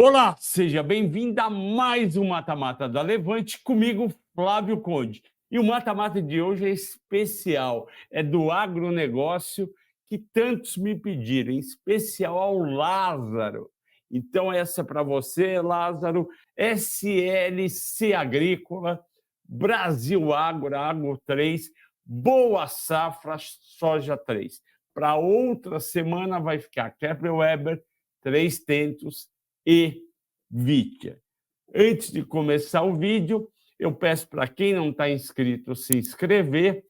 Olá, seja bem-vindo a mais um Mata-Mata da Levante, comigo, Flávio Conde. E o Mata-Mata de hoje é especial, é do agronegócio que tantos me pediram, em especial ao Lázaro. Então, essa é para você, Lázaro, SLC Agrícola, Brasil Agro 3, Boa Safra, Soja 3. Para outra semana vai ficar Kepler Weber, Três Tentos e Vitia. Antes de começar o vídeo, eu peço para quem não está inscrito se inscrever.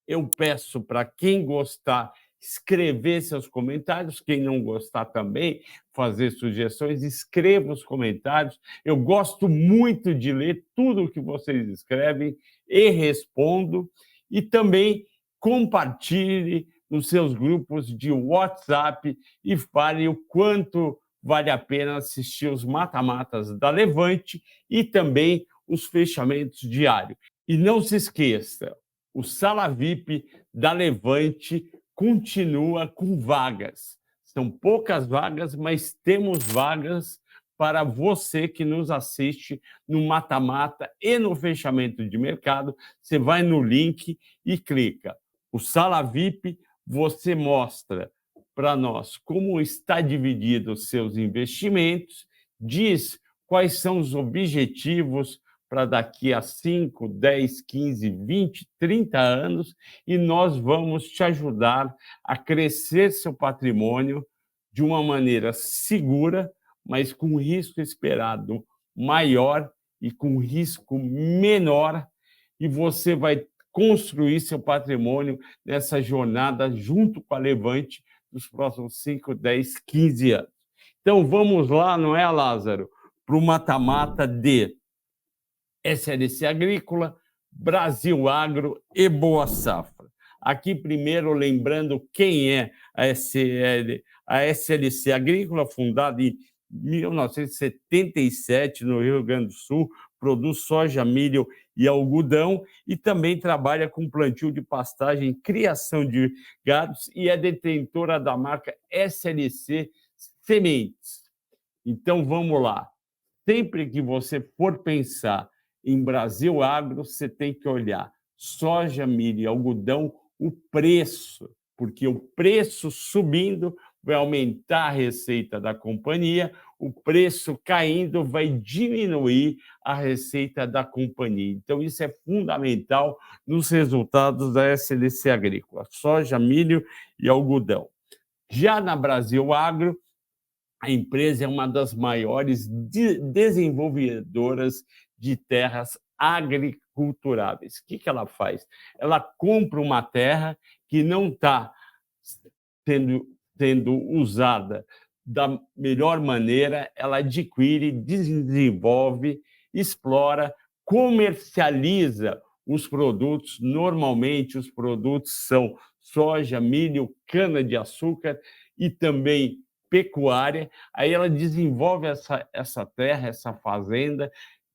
Eu peço para quem gostar escrever seus comentários, quem não gostar também fazer sugestões, escreva os comentários. Eu gosto muito de ler tudo o que vocês escrevem e respondo. E também compartilhe nos seus grupos de WhatsApp e fale o quanto vale a pena assistir os mata-matas da Levante e também os fechamentos diários. E não se esqueça, o Sala VIP da Levante continua com vagas. São poucas vagas, mas temos vagas para você que nos assiste no mata-mata e no fechamento de mercado. Você vai no link e clica. O Sala VIP, você mostra para nós como está dividido os seus investimentos, diz quais são os objetivos para daqui a 5, 10, 15, 20, 30 anos, e nós vamos te ajudar a crescer seu patrimônio de uma maneira segura, mas com risco esperado maior e com risco menor, e você vai construir seu patrimônio nessa jornada junto com a Levante nos próximos 5, 10, 15 anos. Então vamos lá, não é, Lázaro? Para o mata-mata de SLC Agrícola, Brasil Agro e Boa Safra. Aqui, primeiro, lembrando quem é a SLC Agrícola, fundada em 1977 no Rio Grande do Sul, produz soja, milho e algodão e também trabalha com plantio de pastagem, criação de gados e é detentora da marca SLC Sementes. Então, vamos lá. Sempre que você for pensar em Brasil Agro, você tem que olhar soja, milho e algodão, o preço, porque o preço subindo vai aumentar a receita da companhia, o preço caindo vai diminuir a receita da companhia. Então, isso é fundamental nos resultados da SLC Agrícola, soja, milho e algodão. Já na Brasil Agro, a empresa é uma das maiores desenvolvedoras de terras agriculturáveis. O que ela faz? Ela compra uma terra que não está sendo usada da melhor maneira, ela adquire, desenvolve, explora, comercializa os produtos. Normalmente, os produtos são soja, milho, cana-de-açúcar e também pecuária. Aí ela desenvolve essa terra, essa fazenda,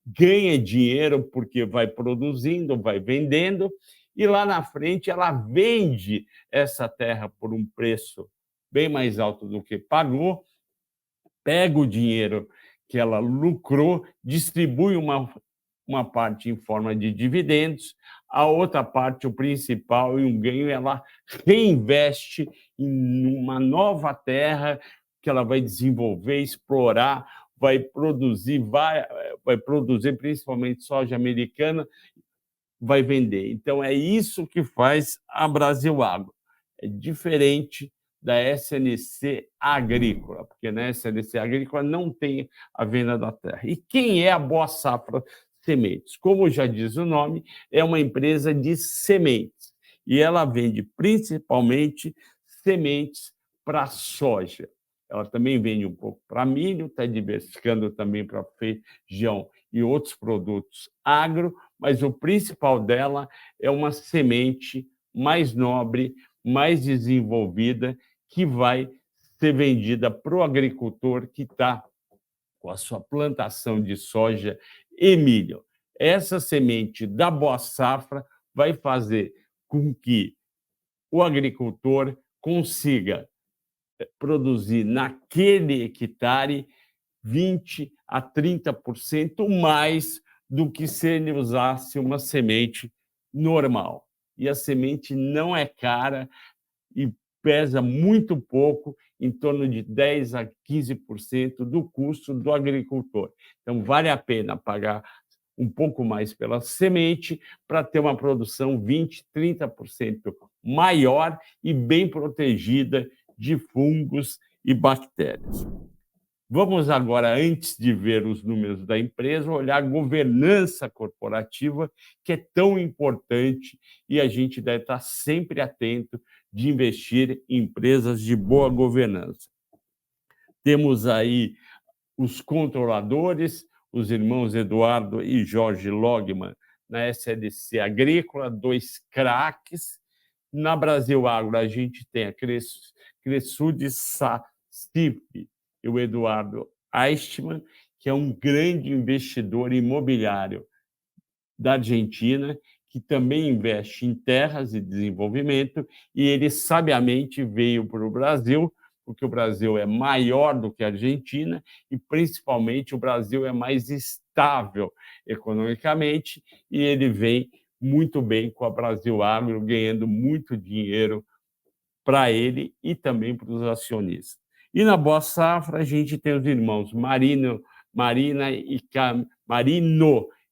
ganha dinheiro porque vai produzindo, vai vendendo, e lá na frente ela vende essa terra por um preço bem mais alto do que pagou, pega o dinheiro que ela lucrou, distribui uma parte em forma de dividendos, a outra parte, o principal e um ganho, ela reinveste em uma nova terra que ela vai desenvolver, explorar, vai produzir principalmente soja americana, vai vender. Então, é isso que faz a Brasil Agro. É diferente da SLC Agrícola, porque na SLC Agrícola não tem a venda da terra. E quem é a Boa Safra Sementes? Como já diz o nome, é uma empresa de sementes e ela vende principalmente sementes para soja. Ela também vende um pouco para milho, está diversificando também para feijão e outros produtos agro, mas o principal dela é uma semente mais nobre, mais desenvolvida, que vai ser vendida para o agricultor que está com a sua plantação de soja e milho. Essa semente da Boa Safra vai fazer com que o agricultor consiga produzir naquele hectare 20% a 30% mais do que se ele usasse uma semente normal. E a semente não é cara e pesa muito pouco, em torno de 10% a 15% do custo do agricultor. Então, vale a pena pagar um pouco mais pela semente para ter uma produção 20%, 30% maior e bem protegida de fungos e bactérias. Vamos agora, antes de ver os números da empresa, olhar a governança corporativa, que é tão importante e a gente deve estar sempre atento de investir em empresas de boa governança. Temos aí os controladores, os irmãos Eduardo e Jorge Logman, na SLC Agrícola, 2 craques. Na Brasil Agro, a gente tem a Cresud Sacip e o Eduardo Eichmann, que é um grande investidor imobiliário da Argentina, que também investe em terras e desenvolvimento, e ele sabiamente veio para o Brasil, porque o Brasil é maior do que a Argentina e, principalmente, o Brasil é mais estável economicamente, e ele vem muito bem com a Brasil Agro, ganhando muito dinheiro para ele e também para os acionistas. E na Boa Safra, a gente tem os irmãos Marino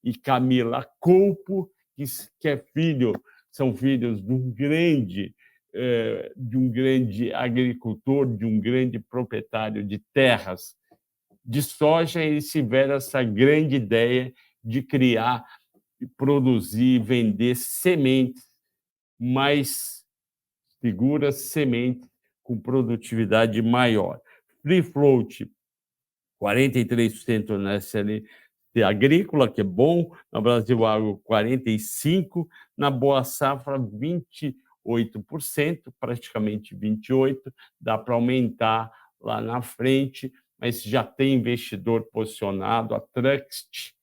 e Camila Coupo, que são filhos de um grande agricultor, de um grande proprietário de terras de soja. Eles tiveram essa grande ideia de criar, produzir e vender sementes mais seguras, sementes com produtividade maior. Free float, 43% na SLC Agrícola, que é bom, na Brasil Agro, 45%, na Boa Safra, 28%, praticamente 28%, dá para aumentar lá na frente, mas já tem investidor posicionado, a Truxt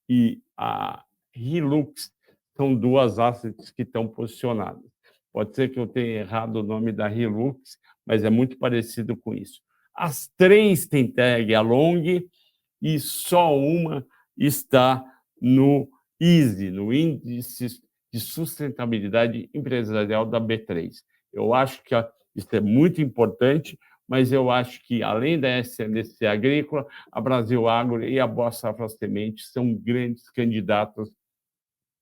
e a Hilux são 2 assets que estão posicionadas. Pode ser que eu tenha errado o nome da Hilux, mas é muito parecido com isso. As 3 têm tag along e só uma está no ISE, no Índice de Sustentabilidade Empresarial da B3. Eu acho que isso é muito importante, mas eu acho que, além da SLC Agrícola, a Brasil Agro e a Boa Safra Sementes são grandes candidatos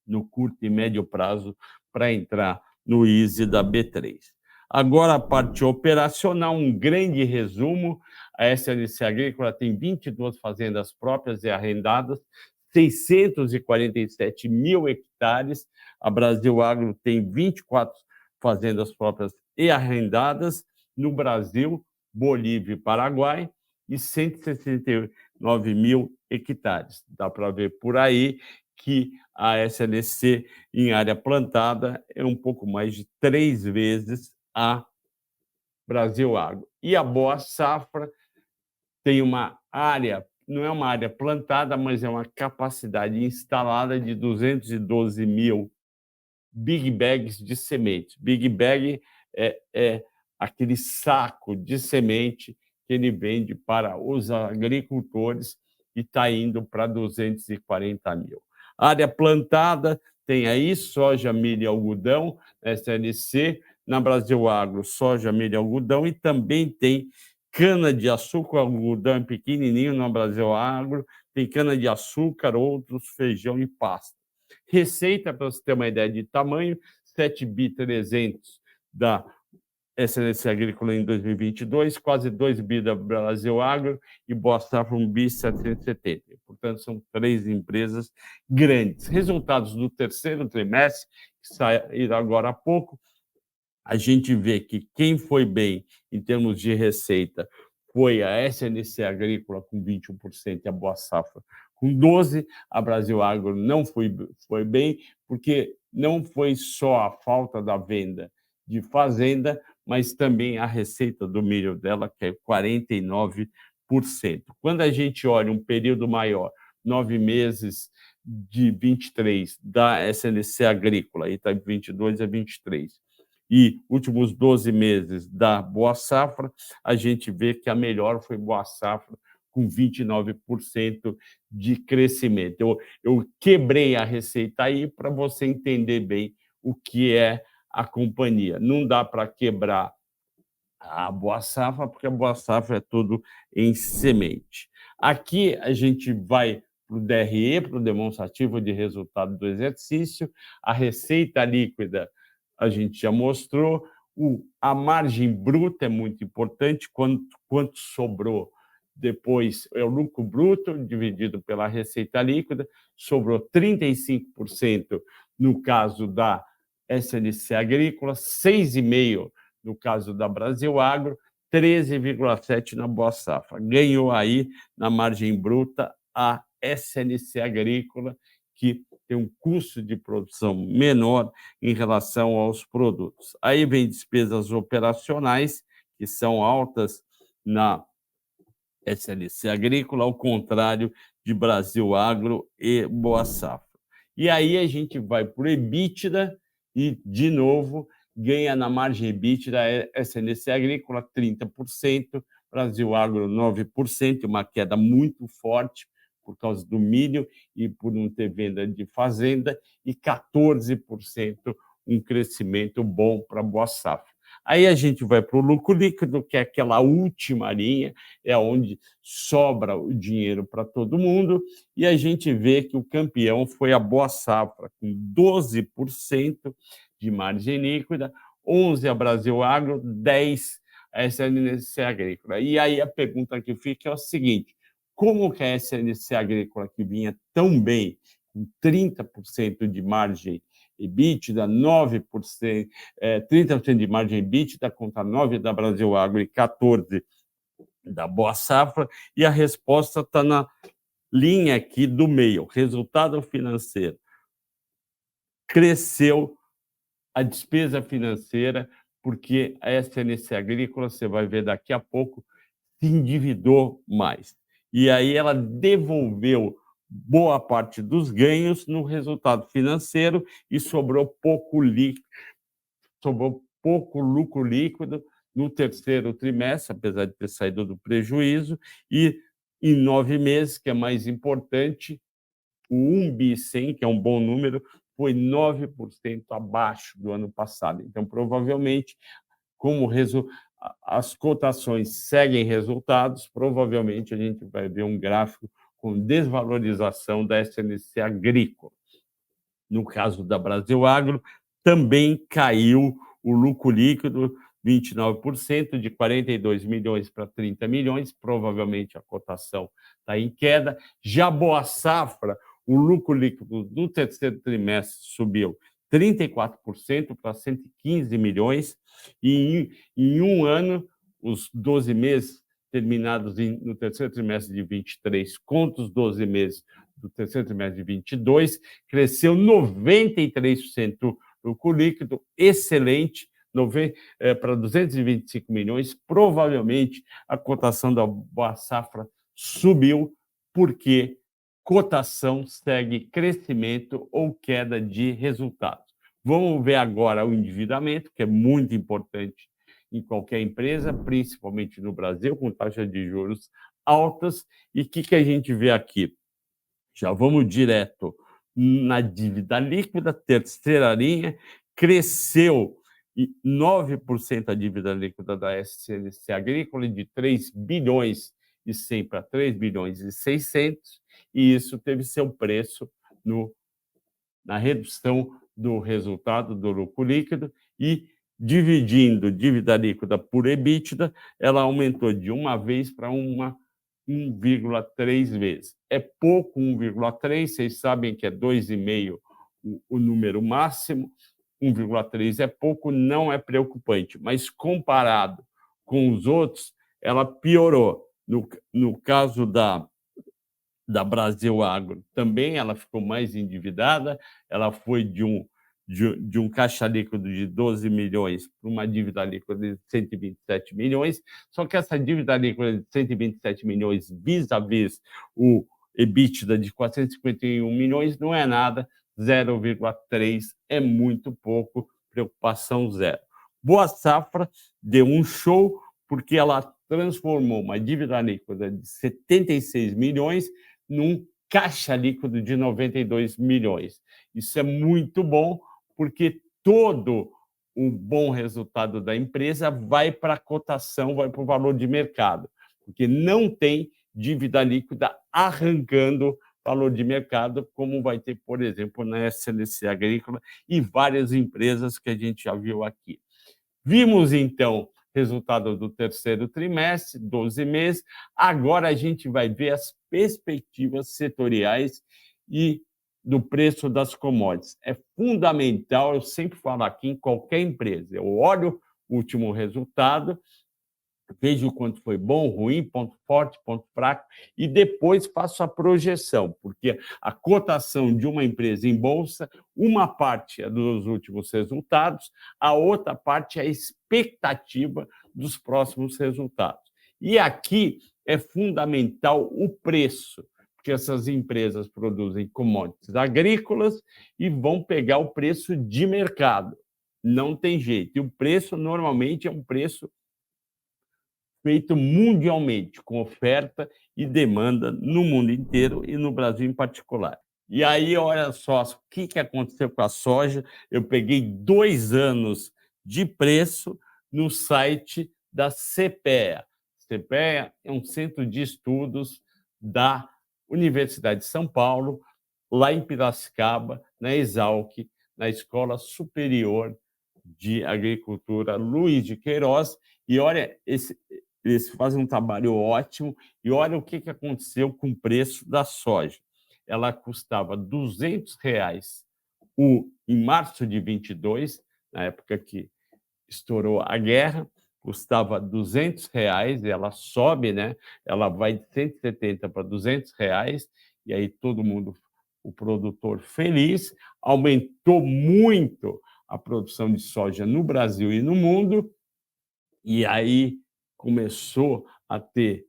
no curto e médio prazo para entrar no ISE da B3. Agora, a parte operacional, um grande resumo. A SLC Agrícola tem 22 fazendas próprias e arrendadas, 647 mil hectares. A Brasil Agro tem 24 fazendas próprias e arrendadas no Brasil, Bolívia e Paraguai, e 169 mil hectares. Dá para ver por aí que a SLC, em área plantada, é um pouco mais de 3 vezes a Brasil Agro. E a Boa Safra tem uma área, não é uma área plantada, mas é uma capacidade instalada de 212 mil big bags de semente. Big bag é aquele saco de semente que ele vende para os agricultores e está indo para 240 mil. Área plantada tem aí soja, milho e algodão, SLC, na Brasil Agro, soja, milho e algodão, e também tem cana-de-açúcar, algodão pequenininho na Brasil Agro, tem cana-de-açúcar, outros, feijão e pasta. Receita, para você ter uma ideia de tamanho, 7.300 da SLC Agrícola em 2022, quase 2 bi da Brasil Agro e Boa Safra 1.770 bi. Portanto, são 3 empresas grandes. Resultados do terceiro trimestre, que saíram agora há pouco, a gente vê que quem foi bem em termos de receita foi a SLC Agrícola com 21% e a Boa Safra com 12%. A Brasil Agro não foi bem, porque não foi só a falta da venda de fazenda, mas também a receita do milho dela, que é 49%. Quando a gente olha um período maior, 9 meses de 23 da SLC Agrícola, e está de 22 a 23, e últimos 12 meses da Boa Safra, a gente vê que a melhor foi Boa Safra, com 29% de crescimento. Eu quebrei a receita aí para você entender bem o que é a companhia. Não dá para quebrar a Boa Safra, porque a Boa Safra é tudo em semente. Aqui a gente vai para o DRE, para o demonstrativo de resultado do exercício. A receita líquida a gente já mostrou. A margem bruta é muito importante, quanto sobrou depois é o lucro bruto dividido pela receita líquida, sobrou 35% no caso da SLC Agrícola, 6,5% no caso da Brasil Agro, 13,7% na Boa Safra. Ganhou aí na margem bruta a SLC Agrícola, que tem um custo de produção menor em relação aos produtos. Aí vem despesas operacionais, que são altas na SLC Agrícola, ao contrário de Brasil Agro e Boa Safra. E aí a gente vai para o EBITDA e, de novo, ganha na margem EBITDA SLC Agrícola 30%, Brasil Agro 9%, uma queda muito forte por causa do milho e por não ter venda de fazenda, e 14% um crescimento bom para Boa Safra. Aí a gente vai para o lucro líquido, que é aquela última linha, é onde sobra o dinheiro para todo mundo, e a gente vê que o campeão foi a Boa Safra, com 12% de margem líquida, 11% a Brasil Agro, 10% a SLC Agrícola. E aí a pergunta que fica é o seguinte: como que a SLC Agrícola, que vinha tão bem, com 30% de margem EBITDA, 9%, 30% de margem EBITDA contra 9% da Brasil Agro e 14% da Boa Safra, e a resposta está na linha aqui do meio, resultado financeiro. Cresceu a despesa financeira, porque a SLC Agrícola, você vai ver daqui a pouco, se endividou mais. E aí ela devolveu boa parte dos ganhos no resultado financeiro e sobrou pouco lucro líquido no terceiro trimestre, apesar de ter saído do prejuízo, e em 9 meses, que é mais importante, o 1 bi 100, que é um bom número, foi 9% abaixo do ano passado. Então, provavelmente, como as cotações seguem resultados, provavelmente a gente vai ver um gráfico com desvalorização da SLC Agrícola. No caso da Brasil Agro, também caiu o lucro líquido 29%, de 42 milhões para 30 milhões, provavelmente a cotação está em queda. Já Boa Safra, o lucro líquido no terceiro trimestre subiu 34% para 115 milhões, e em um ano, os 12 meses terminados no terceiro trimestre de 23 contra os 12 meses do terceiro trimestre de 22, cresceu 93% o lucro líquido, excelente, para 225 milhões. Provavelmente a cotação da Boa Safra subiu, porque cotação segue crescimento ou queda de resultados. Vamos ver agora o endividamento, que é muito importante em qualquer empresa, principalmente no Brasil, com taxas de juros altas. E o que a gente vê aqui? Já vamos direto na dívida líquida, terceira linha, cresceu 9% a dívida líquida da SLC Agrícola, de 3 bilhões e 100 para 3 bilhões e 600, e isso teve seu preço na redução do resultado do lucro líquido, e dividindo dívida líquida por EBITDA, ela aumentou de uma vez para 1,3 vezes. É pouco 1,3, vocês sabem que é 2,5 o número máximo, 1,3 é pouco, não é preocupante, mas comparado com os outros, ela piorou. No caso da Brasil Agro, também ela ficou mais endividada, ela foi de um caixa líquido de 12 milhões para uma dívida líquida de 127 milhões, só que essa dívida líquida de 127 milhões vis-à-vis o EBITDA de 451 milhões não é nada, 0,3 é muito pouco, preocupação zero. Boa Safra deu um show, porque ela transformou uma dívida líquida de 76 milhões num caixa líquido de 92 milhões. Isso é muito bom, porque todo o bom resultado da empresa vai para a cotação, vai para o valor de mercado, porque não tem dívida líquida arrancando valor de mercado, como vai ter, por exemplo, na SLC Agrícola e várias empresas que a gente já viu aqui. Vimos, então, resultado do terceiro trimestre, 12 meses. Agora a gente vai ver as perspectivas setoriais e do preço das commodities. É fundamental, eu sempre falo aqui, em qualquer empresa. Eu olho o último resultado, vejo o quanto foi bom, ruim, ponto forte, ponto fraco, e depois faço a projeção, porque a cotação de uma empresa em bolsa, uma parte é dos últimos resultados, a outra parte é a expectativa dos próximos resultados. E aqui é fundamental o preço, porque essas empresas produzem commodities agrícolas e vão pegar o preço de mercado. Não tem jeito. E o preço, normalmente, é um preço feito mundialmente, com oferta e demanda no mundo inteiro e no Brasil em particular. E aí, olha só o que aconteceu com a soja. Eu peguei 2 anos de preço no site da CPEA. CPEA é um centro de estudos da Universidade de São Paulo, lá em Piracicaba, na Exalc, na Escola Superior de Agricultura Luiz de Queiroz. E olha, eles fazem um trabalho ótimo. E olha o que aconteceu com o preço da soja. Ela custava R$ 200 em março de 22, na época que estourou a guerra, custava R$ 200, ela sobe, né? Ela vai de 170 para R$ 200, e aí todo mundo, o produtor feliz, aumentou muito a produção de soja no Brasil e no mundo, e aí começou a ter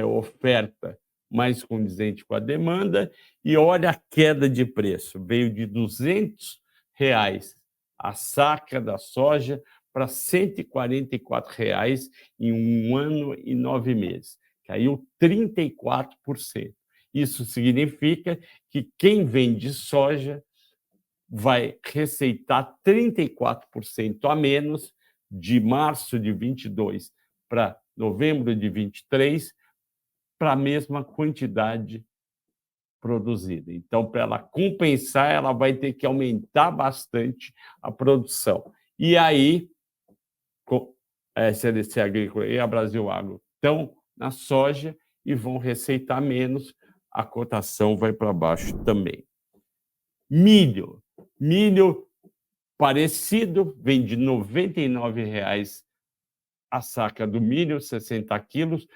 oferta mais condizente com a demanda, e olha a queda de preço, veio de R$ 200 a saca da soja para R$ 144 em 1 ano e 9 meses. Caiu 34%. Isso significa que quem vende soja vai receitar 34% a menos de março de 22 para novembro de 23 para a mesma quantidade produzida. Então, para ela compensar, ela vai ter que aumentar bastante a produção. E aí, a SLC Agrícola e a Brasil Agro estão na soja e vão receitar menos, a cotação vai para baixo também. Milho. Milho parecido, vem de R$ 99 a saca do milho, 60 quilos,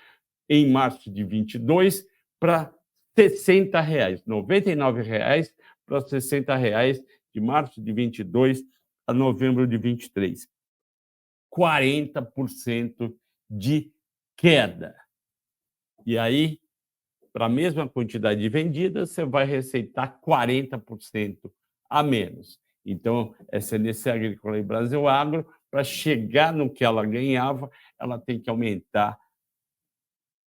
em março de 22 para R$ 60. R$ 99 para R$ 60 de março de 22 a novembro de 23. 40% de queda. E aí, para a mesma quantidade de vendidas, você vai receitar 40% a menos. Então, SLC Agrícola e Brasil Agro, para chegar no que ela ganhava, ela tem que aumentar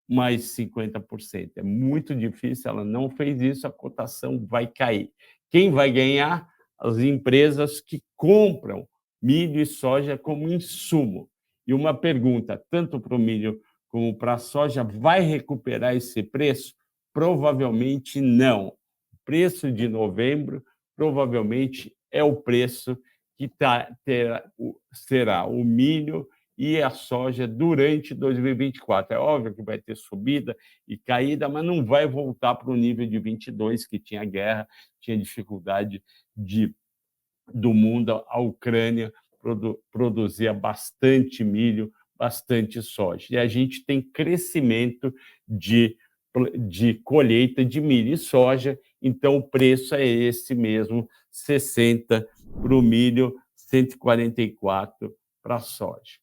mais 50%. É muito difícil, ela não fez isso, a cotação vai cair. Quem vai ganhar? As empresas que compram milho e soja como insumo. E uma pergunta, tanto para o milho como para a soja, vai recuperar esse preço? Provavelmente não. O preço de novembro provavelmente é o preço que será o milho e a soja durante 2024. É óbvio que vai ter subida e caída, mas não vai voltar para o nível de 22, que tinha guerra, tinha dificuldade do mundo. A Ucrânia produzia bastante milho, bastante soja. E a gente tem crescimento de colheita de milho e soja, então o preço é esse mesmo, 60 para o milho, 144 para a soja.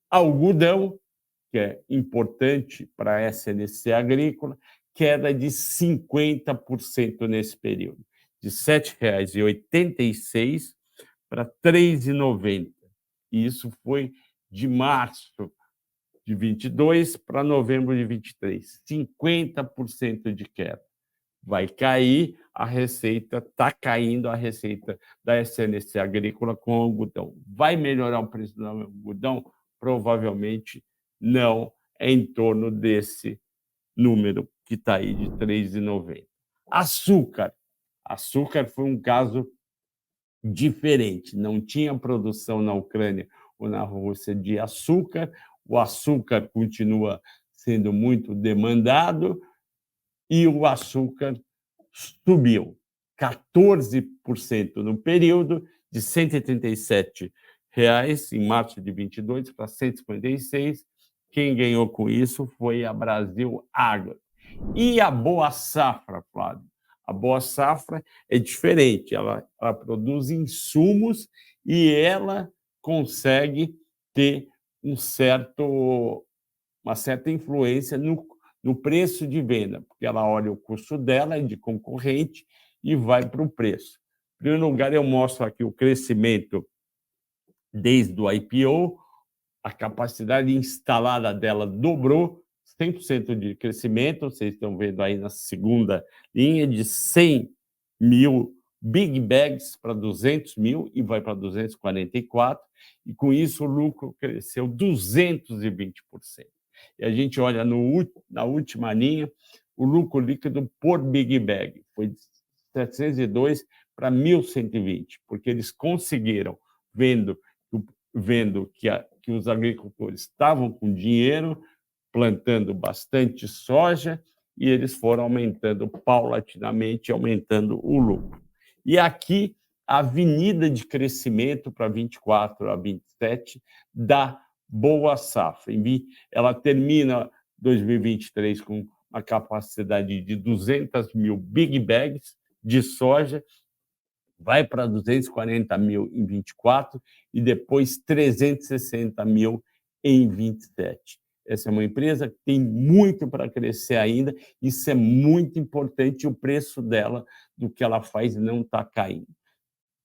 Algodão, que é importante para a SLC Agrícola, queda de 50% nesse período, de R$ 7,86 para R$ 3,90. E isso foi de março de 22 para novembro de 23, 50% de queda. Vai cair a receita, está caindo a receita da SLC Agrícola com algodão. Vai melhorar o preço do algodão? Provavelmente não, é em torno desse número que está aí de 3,90. Açúcar. Açúcar foi um caso diferente. Não tinha produção na Ucrânia ou na Rússia de açúcar. O açúcar continua sendo muito demandado e o açúcar subiu 14% no período, de R$ 137 em março de 22 para 156. Quem ganhou com isso foi a Brasil Agro. E a Boa Safra, Flávio? A Boa Safra é diferente, ela produz insumos e ela consegue ter uma certa influência no preço de venda, porque ela olha o custo dela de concorrente e vai para o preço. Em primeiro lugar, eu mostro aqui o crescimento desde o IPO, a capacidade instalada dela dobrou, 100% de crescimento, vocês estão vendo aí na segunda linha, de 100 mil big bags para 200 mil e vai para 244, e com isso o lucro cresceu 220%. E a gente olha na última linha, o lucro líquido por big bag foi de 702 para 1.120, porque eles conseguiram, vendo que os agricultores estavam com dinheiro, plantando bastante soja, e eles foram aumentando paulatinamente, aumentando o lucro. E aqui, a avenida de crescimento para 24 a 27 da Boa Safra. Ela termina 2023 com uma capacidade de 200 mil big bags de soja, vai para 240 mil em 24 e depois 360 mil em 27. Essa é uma empresa que tem muito para crescer ainda, isso é muito importante, o preço dela, do que ela faz, não está caindo.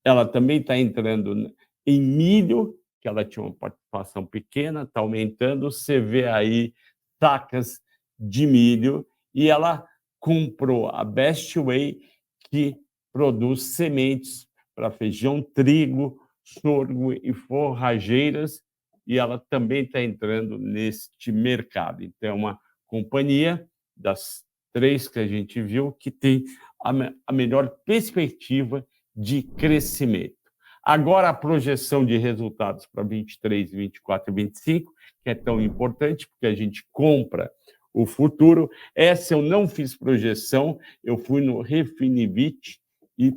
Ela também está entrando em milho, que ela tinha uma participação pequena, está aumentando, você vê aí sacas de milho, e ela comprou a Best Way, que produz sementes para feijão, trigo, sorgo e forrageiras, e ela também está entrando neste mercado. Então, é uma companhia das três que a gente viu que tem a melhor perspectiva de crescimento. Agora, a projeção de resultados para 23, 24 e 25, que é tão importante, porque a gente compra o futuro. Essa eu não fiz projeção, eu fui no Refinivit e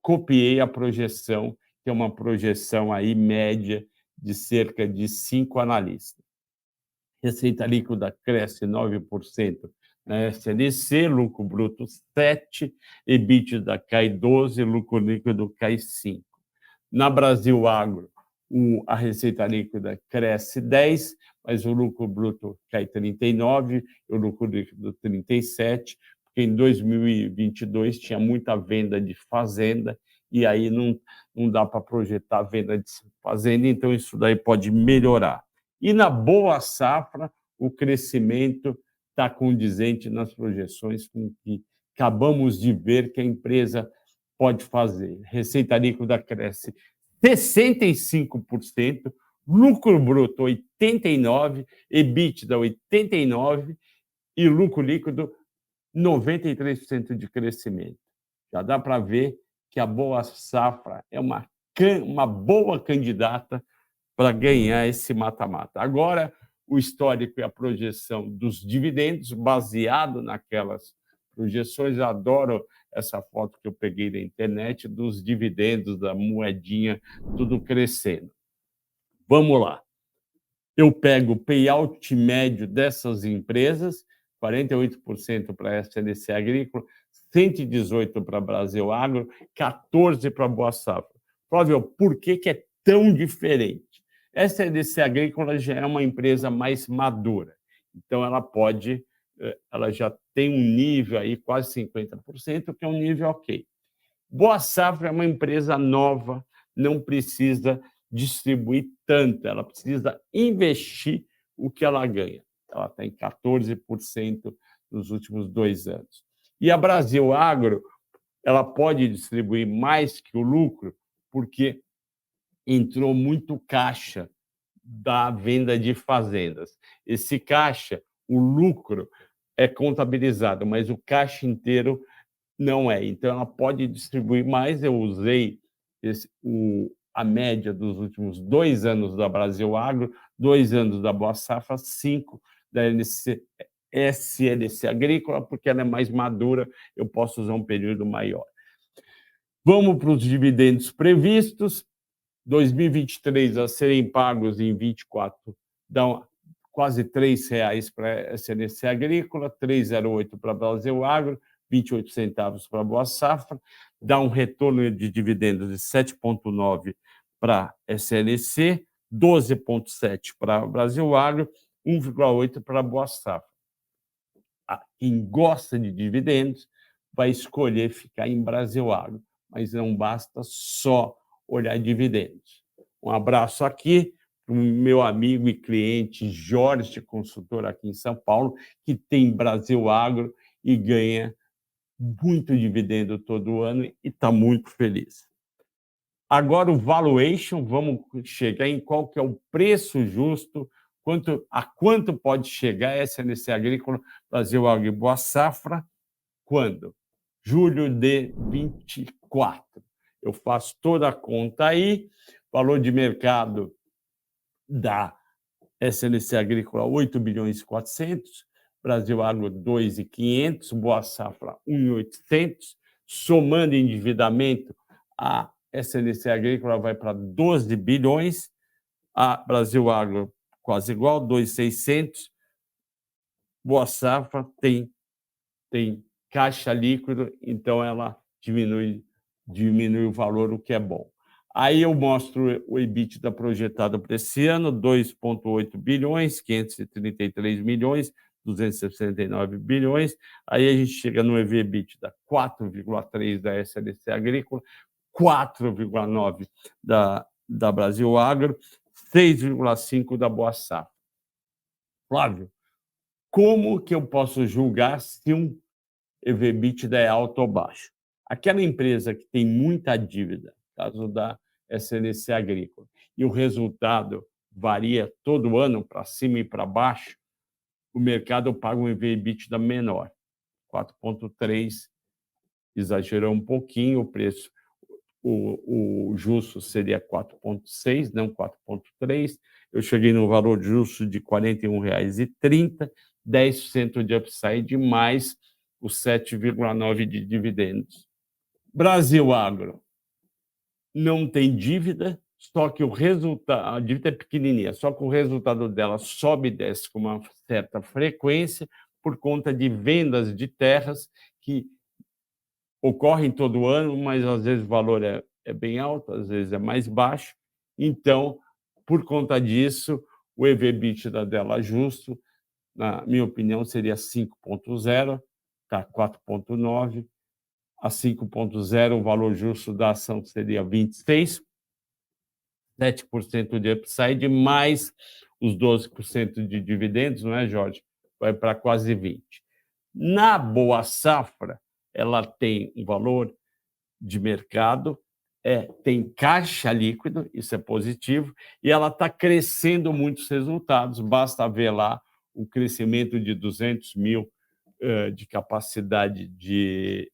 copiei a projeção, que é uma projeção aí média de cerca de 5 analistas. Receita líquida cresce 9% na SLC, lucro bruto 7%, EBITDA cai 12%, lucro líquido cai 5%. Na Brasil Agro, a receita líquida cresce 10%, mas o lucro bruto cai 39%, o lucro líquido 37%, porque em 2022 tinha muita venda de fazenda, e aí não dá para projetar a venda de fazenda, então isso daí pode melhorar. E na Boa Safra, o crescimento está condizente nas projeções com o que acabamos de ver que a empresa pode fazer. Receita líquida cresce 65%, lucro bruto 89%, EBITDA 89% e lucro líquido 93% de crescimento. Já dá para ver que a Boa Safra é uma boa candidata para ganhar esse mata-mata. Agora, o histórico e a projeção dos dividendos, baseado naquelas projeções. Eu adoro essa foto que eu peguei da internet dos dividendos, da moedinha, tudo crescendo. Vamos lá. Eu pego o payout médio dessas empresas, 48% para a SLC Agrícola, 118% para a Brasil Agro, 14% para a Boa Safra. Flávio, por que é tão diferente? A SLC Agrícola já é uma empresa mais madura, então ela já tem um nível aí quase 50%, que é um nível ok. Boa Safra é uma empresa nova, não precisa distribuir tanto, ela precisa investir o que ela ganha. Ela está em 14% nos últimos 2 anos. E a Brasil Agro, ela pode distribuir mais que o lucro, porque entrou muito caixa da venda de fazendas. Esse caixa, o lucro é contabilizado, mas o caixa inteiro não é. Então, ela pode distribuir mais. Eu usei a média dos últimos 2 anos da Brasil Agro, 2 anos da Boa Safra, 5 da SLC Agrícola, porque ela é mais madura, eu posso usar um período maior. Vamos para os dividendos previstos. 2023 a serem pagos em 24 dão quase R$ 3,00 para a SLC Agrícola, 3,08 para a Brasil Agro, 28 centavos para a Boa Safra, dá um retorno de dividendos de 7,9 para a SLC, 12,7 para a Brasil Agro, 1,8 para a Boa Safra. Quem gosta de dividendos vai escolher ficar em Brasil Agro, mas não basta só olhar dividendos. Um abraço aqui para o meu amigo e cliente Jorge, consultor aqui em São Paulo, que tem Brasil Agro e ganha muito dividendo todo ano e está muito feliz. Agora o valuation, vamos chegar em qual que é o preço justo, a quanto pode chegar a SLC Agrícola, Brasil Agro e Boa Safra, quando? Julho de 24. Eu faço toda a conta aí, valor de mercado da SLC Agrícola 8 bilhões e 400, Brasil Agro 2.500, Boa Safra 1.800, somando endividamento, a SLC Agrícola vai para 12 bilhões, a Brasil Agro quase igual, 2.600, Boa Safra tem caixa líquido, então ela diminui o valor, o que é bom. Aí eu mostro o EBITDA projetado para esse ano, 2,8 bilhões, 533 milhões, 269 bilhões. Aí a gente chega no EV/EBITDA 4,3 da SLC Agrícola, 4,9 da Brasil Agro, 6,5 da Boa Safra. Flávio, como que eu posso julgar se um EV/EBITDA é alto ou baixo? Aquela empresa que tem muita dívida, caso da SLC Agrícola, e o resultado varia todo ano para cima e para baixo, o mercado paga um EV/EBITDA menor, 4,3, exagerou um pouquinho o preço, o justo seria 4,6, não 4,3. Eu cheguei no valor justo de R$ 41,30, 10% de upside mais os 7,9 de dividendos. Brasil Agro não tem dívida, só que o resultado, a dívida é pequenininha, só que o resultado dela sobe e desce com uma certa frequência por conta de vendas de terras que ocorrem todo ano, mas às vezes o valor é bem alto, às vezes é mais baixo. Então, por conta disso, o EV/EBITDA dela justo, na minha opinião, seria 5,0, está 4,9. A 5,0, o valor justo da ação seria 26, 7% de upside, mais os 12% de dividendos, não é, Jorge? Vai para quase 20. Na Boa Safra, ela tem um valor de mercado, tem caixa líquido, isso é positivo, e ela está crescendo muitos resultados, basta ver lá o crescimento de 200 mil de capacidade de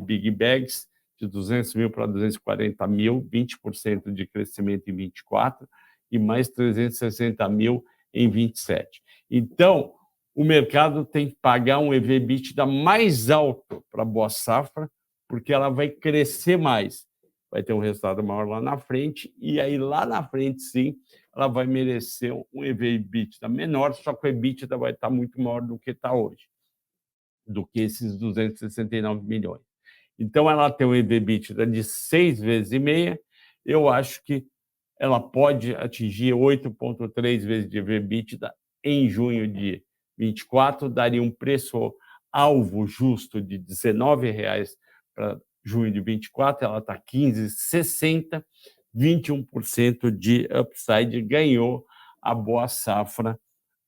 Big Bags, de 200 mil para 240 mil, 20% de crescimento em 24 e mais 360 mil em 27. Então, o mercado tem que pagar um EV/EBITDA mais alto para a Boa Safra, porque ela vai crescer mais, vai ter um resultado maior lá na frente, e aí lá na frente, sim, ela vai merecer um EV/EBITDA menor, só que o EBITDA vai estar muito maior do que está hoje, do que esses 269 milhões. Então, ela tem um EV/EBITDA de 6,5 vezes, eu acho que ela pode atingir 8,3 vezes de EV/EBITDA em junho de 24, daria um preço-alvo justo de R$ 19,00 para junho de 24, ela está 15,60, 21% de upside, ganhou a Boa Safra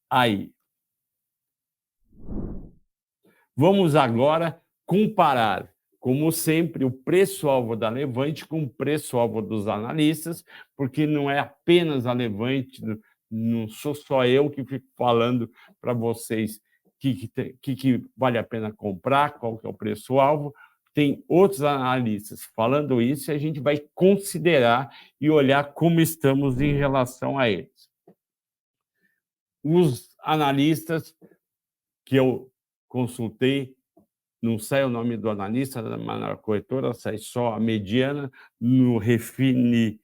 aí. Vamos agora comparar, como sempre, o preço-alvo da Levante com o preço-alvo dos analistas, porque não é apenas a Levante, não sou só eu que fico falando para vocês que vale a pena comprar, qual que é o preço-alvo. Tem outros analistas falando isso e a gente vai considerar e olhar como estamos em relação a eles. Os analistas que eu consultei, não sai o nome do analista, mas na corretora sai só a mediana, no Refinitiv,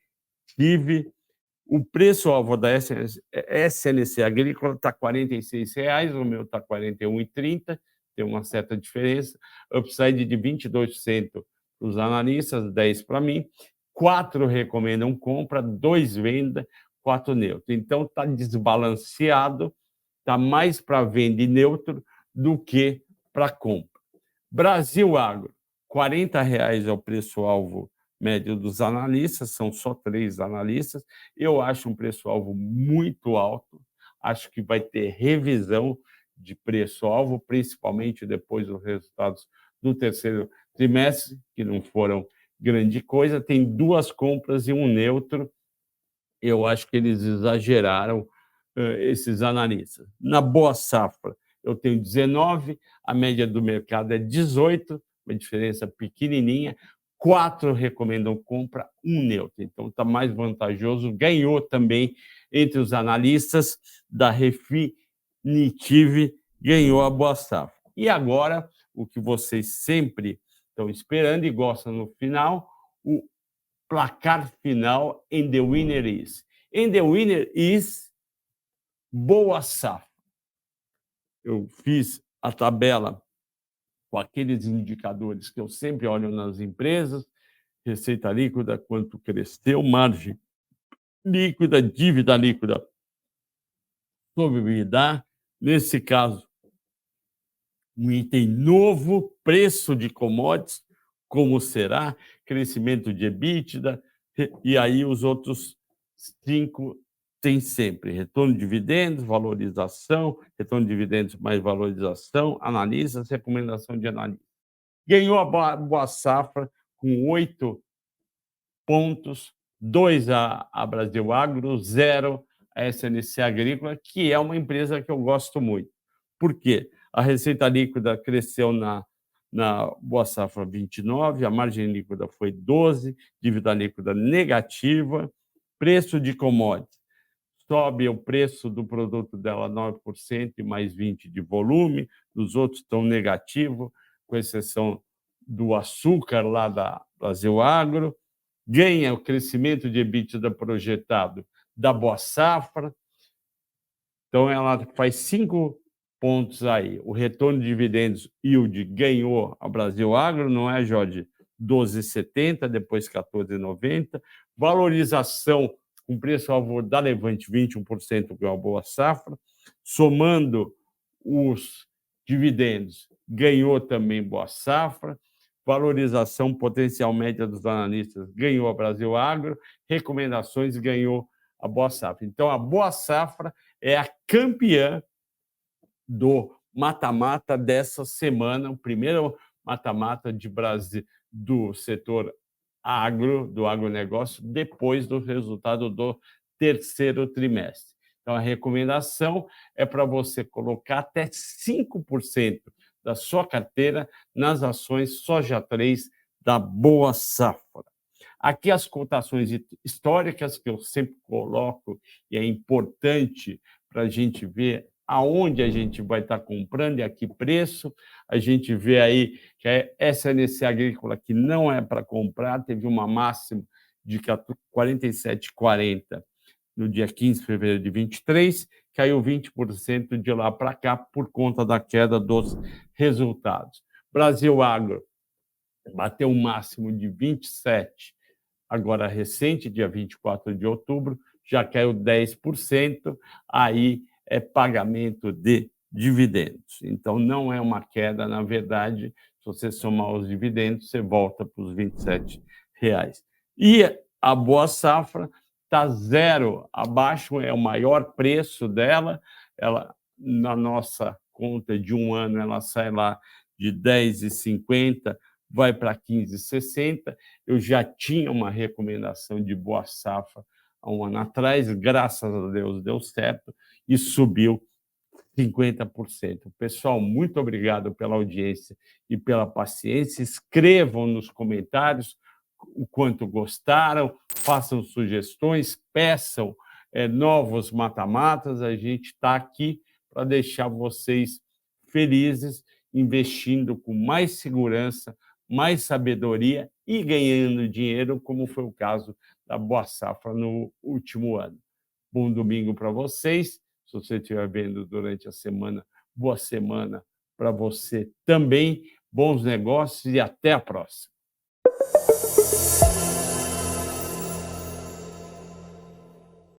o preço-alvo da SNC Agrícola está R$ 46,00, o meu está R$ 41,30, tem uma certa diferença. Upside de 22% para os analistas, 10% para mim. 4 recomendam compra, 2 venda, 4 neutro. Então, está desbalanceado, está mais para venda e neutro do que para compra. Brasil Agro, R$ 40,00 é o preço-alvo médio dos analistas, são só 3 analistas. Eu acho um preço-alvo muito alto, acho que vai ter revisão de preço-alvo, principalmente depois dos resultados do terceiro trimestre, que não foram grande coisa. Tem 2 compras e um neutro. Eu acho que eles exageraram, esses analistas. Na Boa Safra, eu tenho 19, a média do mercado é 18, uma diferença pequenininha. 4 recomendam compra, um neutro. Então, está mais vantajoso. Ganhou também entre os analistas da Refinitiv, ganhou a Boa Safra. E agora, o que vocês sempre estão esperando e gostam no final, o placar final em The Winner Is. Em The Winner Is, Boa Safra. Eu fiz a tabela com aqueles indicadores que eu sempre olho nas empresas: receita líquida, quanto cresceu, margem líquida, dívida líquida sobre o EBITDA. Nesse caso, um item novo, preço de commodities, como será, crescimento de EBITDA, e aí os outros 5 tem sempre retorno de dividendos, valorização, retorno de dividendos mais valorização, analistas, recomendação de análise. Ganhou a Boa Safra com 8 pontos, 2 a Brasil Agro, 0 a SNC Agrícola, que é uma empresa que eu gosto muito. Por quê? A receita líquida cresceu na Boa Safra 29, a margem líquida foi 12, dívida líquida negativa, preço de commodities. Sobe o preço do produto dela 9% e mais 20% de volume, os outros estão negativos, com exceção do açúcar lá da Brasil Agro. Ganha o crescimento de EBITDA projetado da Boa Safra. Então, ela faz 5 pontos aí. O retorno de dividendos yield ganhou a Brasil Agro, não é, Jorge? 12,70, depois 14,90. Valorização com preço-alvo da Levante, 21% ganhou a Boa Safra. Somando os dividendos, ganhou também Boa Safra. Valorização potencial média dos analistas, ganhou a Brasil Agro. Recomendações, ganhou a Boa Safra. Então, a Boa Safra é a campeã do mata-mata dessa semana, o primeiro mata-mata de Brasil do setor agro, do agronegócio, depois do resultado do terceiro trimestre. Então, a recomendação é para você colocar até 5% da sua carteira nas ações Soja 3 da Boa Safra. Aqui as cotações históricas que eu sempre coloco, e é importante para a gente ver aonde a gente vai estar comprando e a que preço. A gente vê aí que a SNC Agrícola, que não é para comprar, teve uma máxima de 47,40 no dia 15 de fevereiro de 23, caiu 20% de lá para cá por conta da queda dos resultados. Brasil Agro bateu um máximo de 27, agora recente, dia 24 de outubro, já caiu 10%, aí é pagamento de dividendos. Então, não é uma queda, na verdade, se você somar os dividendos, você volta para os R$ 27. E a Boa Safra está 0 abaixo, é o maior preço dela, ela, na nossa conta de um ano, ela sai lá de 10,50, vai para 15,60. Eu já tinha uma recomendação de boa safra há um ano atrás, graças a Deus deu certo e subiu 50%. Pessoal, muito obrigado pela audiência e pela paciência. Escrevam nos comentários o quanto gostaram, façam sugestões, peçam novos mata-matas. A gente está aqui para deixar vocês felizes, investindo com mais segurança, mais sabedoria e ganhando dinheiro, como foi o caso da Boa Safra no último ano. Bom domingo para vocês. Se você estiver vendo durante a semana, boa semana para você também. Bons negócios e até a próxima.